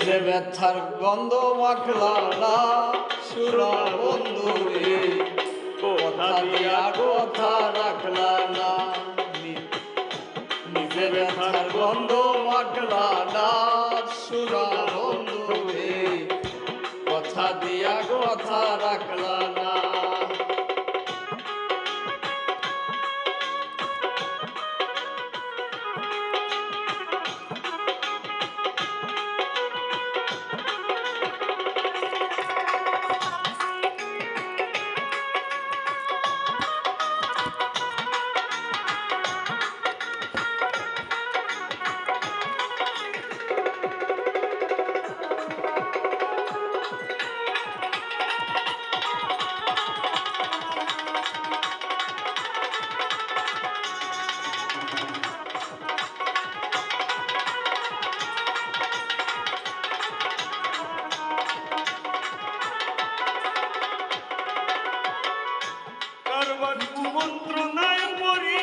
নিজে ব্যথার গন্ধ মাখলা না সুরা বন্ধু রে কথা দিয়া কথা রাখলা না নিজে ব্যথার গন্ধ মাখলা না সুরা বন্ধু রে কথা দিয়া কথা রাখলা না মন্ত্রণায় পড়ি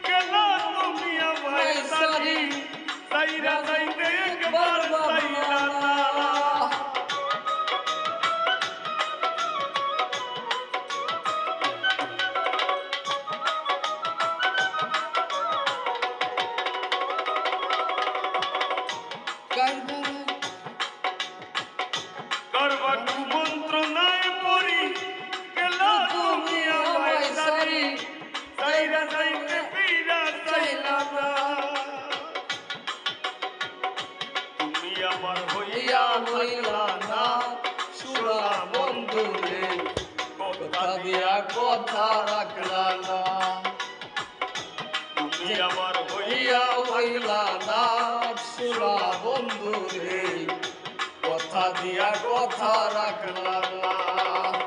কেন তুমি আমায় সারি সাইরা যাইতে একবার সাইরা না করবা মন্ত্রণায় পড়ি কেন তুমি আমায় সারি সাইরা যাইতে ফিরা চাইলা না তুমি আমার হইয়া হইলা না সুরা বন্ধু রে কথা দিয়া কথা রাখলা না তুমি আমার হইয়া হইলা না সুরা বন্ধু রে কথা দিয়া কথা রাখলা না